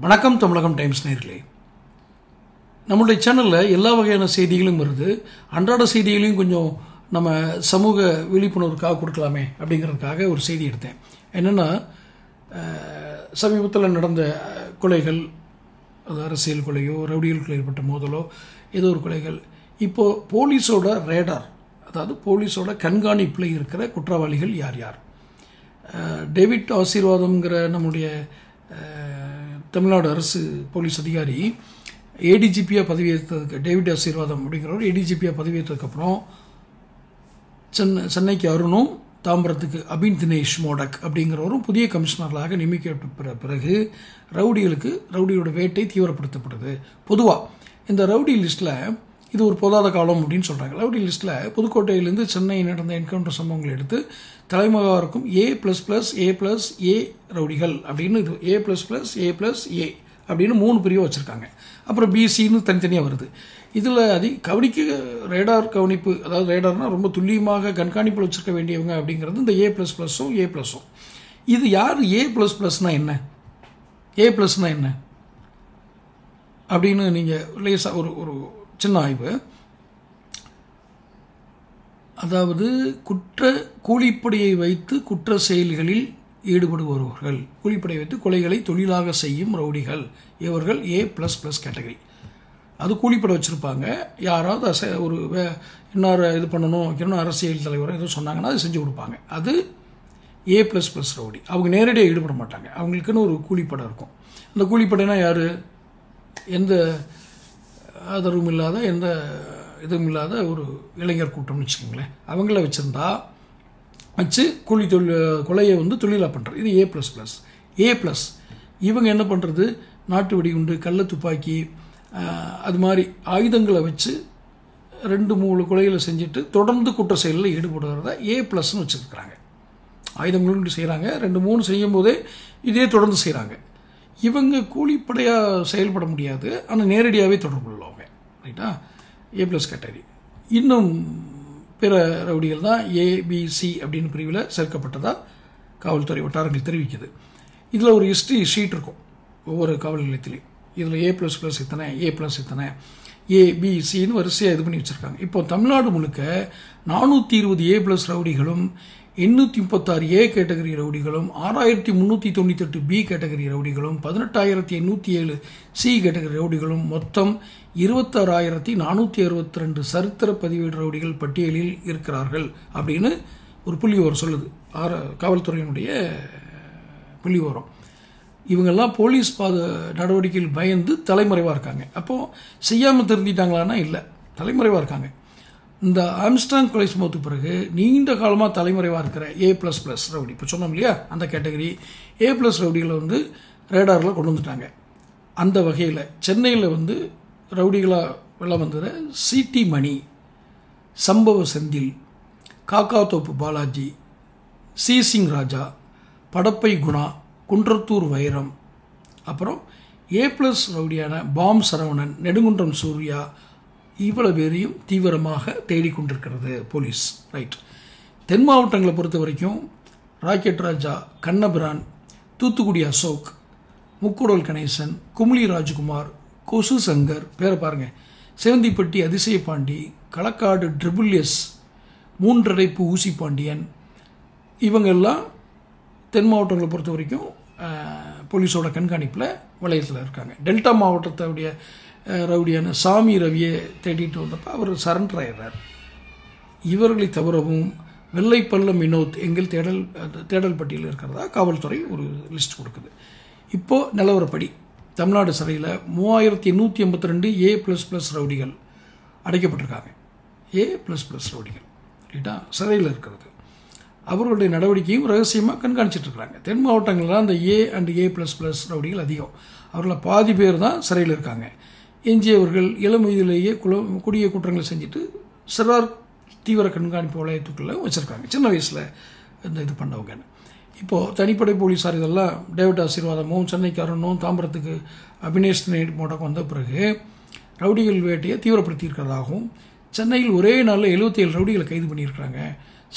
வணக்கம் தமிழகம் டைம்ஸ் நேயர்களே, நம்மளுடைய சேனலில் எல்லா வகையான செய்திகளும் வருது. அன்றாட செய்திகளையும் கொஞ்சம் நம்ம சமூக விழிப்புணர்வுக்காக கொடுக்கலாமே அப்படிங்கிறதுக்காக ஒரு செய்தி எடுத்தேன். என்னென்னா, சமீபத்தில் நடந்த கொலைகள், அது அரசியல் கொலையோ ரவுடிகளுக்கு ஏற்பட்ட மோதலோ ஏதோ ஒரு கொலைகள், இப்போது போலீஸோட ரேடார், அதாவது போலீஸோட கண்காணிப்பில் இருக்கிற குற்றவாளிகள் யார் யார். டேவிட் ஆசீர்வாதம்ங்கிற நம்முடைய தமிழ்நாடு அரசு போலீஸ் அதிகாரி ஏடிஜிபியாக பதவியேற்றதுக்கு, டேவிட் ஆசீர்வாதம் அப்படிங்கிறவர் ஏடிஜிபியாக பதவியேற்றதுக்கப்புறம் சென்னைக்கு அருணும், தாம்பரத்துக்கு அபின் தினேஷ் மோடக் அப்படிங்கிறவரும் புதிய கமிஷனர்களாக நியமிக்கப்பட்ட பிறகு ரவுடியோட வேட்டை தீவிரப்படுத்தப்படுது. பொதுவாக இந்த ரவுடி லிஸ்ட்டில் இது ஒரு பொதாத காலம் அப்படின்னு சொல்கிறாங்க. ரவுடி லிஸ்ட்டில் புதுக்கோட்டையிலேருந்து சென்னை நடந்த என்கவுண்டர் சம்பவங்களை எடுத்து தலைமகவாருக்கும் A++A+A ரவுடிகள் அப்படின்னு இது A++A+A அப்படின்னு 3 பிரிவாக வச்சுருக்காங்க. அப்புறம் BCன்னு தனித்தனியாக வருது. இதில் கவனிக்க ரேடார் கவனிப்பு, அதாவது ரேடார்னால் ரொம்ப துல்லியமாக கண்காணிப்பில் வச்சுருக்க வேண்டியவங்க அப்படிங்கிறது இந்த A++ம் A+ம். இது யார் A++னா என்ன, A+னா என்ன அப்படின்னு நீங்கள் லேசாக ஒரு சின்ன ஆய்வு. அதாவது கூலிப்படையை வைத்து குற்ற செயல்களில் ஈடுபடுபவர்கள், கூலிப்படையை வைத்து கொலைகளை தொழிலாக செய்யும் ரவுடிகள், இவர்கள் A++ கேட்டகரி. அது கூலிப்படை வச்சுருப்பாங்க. யாராவது ஒரு இன்னொரு இது பண்ணணும் வைக்கணும், அரசியல் தலைவரை எதுவும் சொன்னாங்கன்னா அது செஞ்சு கொடுப்பாங்க. அது A++ ரவுடி. அவங்க நேரடியாக ஈடுபட மாட்டாங்க, அவங்களுக்குன்னு ஒரு கூலிப்படை இருக்கும். அந்த கூலிப்படைனா யார், எந்த ஆதரவும் இல்லாத, எந்த இதுவும் இல்லாத ஒரு இளைஞர் கூட்டம்னு வச்சுக்கோங்களேன். அவங்கள வச்சு கொலையை தொழிலாக பண்ணுறது. இது A++. இவங்க என்ன பண்ணுறது, நாட்டு வெடிகுண்டு, கள்ள துப்பாக்கி, அது மாதிரி ஆயுதங்களை வச்சு 2-3 கொலைகளை செஞ்சுட்டு தொடர்ந்து குற்ற செயலில் ஈடுபடுறத A+ன்னு வச்சுருக்கிறாங்க. ஆயுதங்களும் செய்கிறாங்க, 2-3 செய்யும் போதே இதே தொடர்ந்து செய்கிறாங்க. இவங்க கூலிப்படையாக செயல்பட முடியாது, ஆனால் நேரடியாகவே தொடர்பு உள்ளவங்க, ரைட்டா, A+ கேட்டகரி. இன்னும் பிற ரவுடிகள் தான் ABC அப்படின்னு பிரிவில் சேர்க்கப்பட்டதாக காவல்துறை வட்டாரங்கள் தெரிவிக்குது. இதில் ஒரு ஹிஸ்ட்ரி ஷீட் இருக்கும் ஒவ்வொரு காவல் நிலையத்திலையும். இதில் A++ இத்தனை, A+ இத்தனை, ABCன்னு வரிசையாக இது பண்ணி வச்சுருக்காங்க. இப்போ தமிழ்நாடு முழுக்க 420 A+ ரவுடிகளும் 836 A கேட்டகரி ரவுடிகளும் 6398 B கேட்டகரி ரவுடிகளும் 18807 C கேட்டகரி ரவுடிகளும் மொத்தம் 26462 சரித்திர பதிவேடு ரவுடிகள் பட்டியலில் இருக்கிறார்கள் அப்படின்னு ஒரு புள்ளிவிவரம் சொல்லுது, காவல்துறையினுடைய புள்ளிவிவரம். இவங்கெல்லாம் போலீஸ் நடவடிக்கையில் பயந்து தலைமறைவாக இருக்காங்க. அப்போது செய்யாமல் திருந்திட்டாங்களான்னா இல்லை, தலைமறைவாக இருக்காங்க. இந்த ஆம்ஸ்ட்ராங் கொலை சம்பவத்துக்கு பிறகு நீண்ட காலமாக தலைமறைவாக இருக்கிற A++ ரவுடி, இப்போ சொன்னோம் இல்லையா, அந்த கேட்டகரி A+ ரவுடிகளை ரேடாரில் கொண்டு வந்துட்டாங்க. அந்த வகையில் சென்னையில் ரவுடிகளாக வெள்ளம் வந்தது சிடி மணி, சம்பவ செந்தில், காக்காத்தோப்பு பாலாஜி, சிங் ராஜா, படப்பை குணா, குன்றத்தூர் வைரம், அப்புறம் A+ ரவுடியான பாம் சரவணன், நெடுங்குன்றம் சூர்யா, இவ்வளவு பேரையும் தீவிரமாக தேடிக்கொண்டிருக்கிறது போலீஸ், ரைட். தென் மாவட்டங்களை பொறுத்த வரைக்கும் ராக்கெட் ராஜா, கண்ணபிரான், தூத்துக்குடி அசோக், முக்குடல் கணேசன், குமுளி ராஜ்குமார், கொசு சங்கர், பேரை பாருங்கள், செவந்திப்பட்டி அதிசயபாண்டி, களக்காடு S, மூன்றடைப்பு ஊசி பாண்டியன், இவங்கெல்லாம் தென் மாவட்டங்களை பொறுத்த வரைக்கும் போலீஸோட கண்காணிப்பில் வளையத்தில் இருக்காங்க. டெல்டா மாவட்டத்துடைய ரவுடியான சாமி ரவியை தேடிட்டு வந்தப்போ அவர் சரண்டர் ஆயிடுறார். இவர்களை தவிரவும் வெள்ளைப்பள்ளம் வினோத் எங்கள் தேடல் பட்டியலில் இருக்கிறதா காவல்துறை ஒரு லிஸ்ட் கொடுக்குது. இப்போது நிலவரப்படி தமிழ்நாடு சிறையில் 3882 A++ ரவுடிகள் அடைக்கப்பட்டிருக்காங்க. A++ ரவுடிகள், ரைட்டா, சிறையில் இருக்கிறது. அவர்களுடைய நடவடிக்கையும் ரகசியமாக கண்காணிச்சிட்ருக்கிறாங்க. தென் மாவட்டங்களில் அந்த A and A++ ரவுடிகள் அதிகம். அவர்களில் பாதி பேர் தான் சிறையில் இருக்காங்க. எஞ்சியவர்கள் இளம் வயதிலேயே கொடிய குற்றங்களை செஞ்சுட்டு சிறார் தீவிர கண்காணிப்பு வளையத்துக்குள்ளே வச்சுருக்காங்க, சின்ன வயசில் இது பண்ணவங்க. இப்போது தனிப்படை போலீஸார் இதெல்லாம் டேவிட் ஆசீர்வாதமும் சென்னைக்கு அருணும், தாம்பரத்துக்கு அபினேஷ் மோடக் வந்த பிறகு ரவுடிகள் வேட்டையை தீவிரப்படுத்தியிருக்கிறதாகவும், சென்னையில் ஒரே நாளில் 77 ரவுடிகளை கைது பண்ணியிருக்கிறாங்க.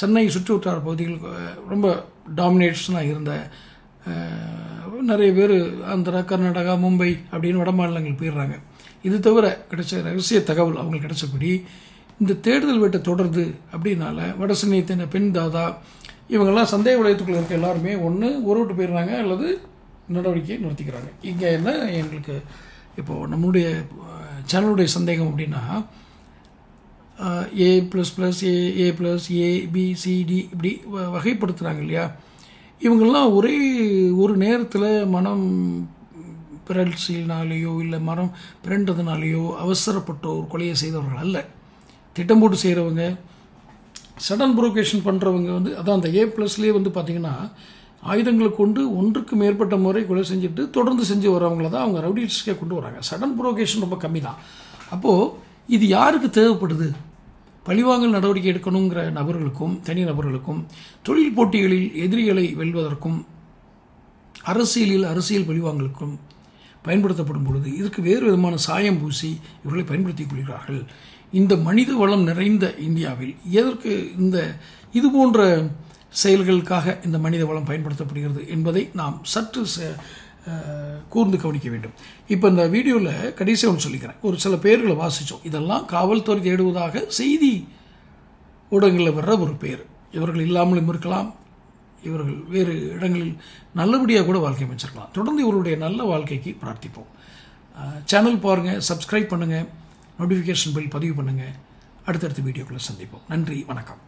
சென்னை சுற்று வட்டார பகுதிகள் ரொம்ப டாமினேட்ஸ்லாம் இருந்த நிறைய பேர் ஆந்திரா, கர்நாடகா, மும்பை அப்படின்னு வட மாநிலங்கள் போயிடுறாங்க. இது தவிர கிடைச்ச ரகசிய தகவல் அவங்களுக்கு கிடைச்சபடி இந்த தேடுதல் வேட்டை தொடருது அப்படின்னால வட சென்னை பெண் தாதா இவங்கெல்லாம் சந்தேக வளையத்துக்குள்ள இருக்க எல்லாருமே ஒன்று ஊரை விட்டு போயிடுறாங்க அல்லது நடவடிக்கையை நிறுத்திக்கிறாங்க. இங்கே என்ன எங்களுக்கு இப்போது நம்மளுடைய சேனலுடைய சந்தேகம் அப்படின்னா A++, A+, இப்படி வகைப்படுத்துகிறாங்க இல்லையா? இவங்கெல்லாம் ஒரே ஒரு நேரத்தில் மனம் பிறழ்ச்சினாலேயோ இல்லை மனம் பிறண்டதுனாலேயோ அவசரப்பட்ட ஒரு கொலையை செய்தவர்கள் அல்ல. திட்டம் போட்டு செய்கிறவங்க, சடன் புரோகேஷன் பண்ணுறவங்க அதான் அந்த A+லேயே பார்த்திங்கன்னா ஆயுதங்களை கொண்டு ஒன்றுக்கு மேற்பட்ட முறை கொலை செஞ்சுட்டு தொடர்ந்து செஞ்சு வரவங்கள தான் அவங்க ரவுடிஸ்டே கொண்டு வராங்க. சடன் புரோகேஷன் ரொம்ப கம்மி தான். அப்போது இது யாருக்கு தேவைப்படுது? பழிவாங்கல் நடவடிக்கை எடுக்கணுங்கிற நபர்களுக்கும் தனி நபர்களுக்கும், தொழில் போட்டிகளில் எதிரிகளை வெல்வதற்கும், அரசியல் பழிவாங்கலுக்கும் பயன்படுத்தப்படும் பொழுது இதற்கு வேறு விதமான சாயம் பூசி இவர்களை பயன்படுத்திக் கொள்கிறார்கள். இந்த மனித வளம் நிறைந்த இந்தியாவில் எதற்கு இது போன்ற செயல்களுக்காக இந்த மனித வளம் பயன்படுத்தப்படுகிறது என்பதை நாம் சற்று கூர்ந்து கவனிக்க வேண்டும். இப்போ இந்த வீடியோவில் கடைசியாக ஒன்று சொல்லிக்கிறேன். ஒரு சில பேர்களை வாசித்தோம். இதெல்லாம் காவல்துறை தேடுவதாக செய்தி ஊடகங்களில் வர்ற ஒரு பேர். இவர்கள் இல்லாமலும் இருக்கலாம், இவர்கள் வேறு இடங்களில் நல்லபடியாக கூட வாழ்க்கை அமைச்சிருக்கலாம். தொடர்ந்து இவருடைய நல்ல வாழ்க்கைக்கு பிரார்த்திப்போம். சேனல் பாருங்கள், சப்ஸ்கிரைப் பண்ணுங்கள், நோட்டிஃபிகேஷன் பில் பதிவு பண்ணுங்கள். அடுத்தடுத்த வீடியோக்களை சந்திப்போம். நன்றி, வணக்கம்.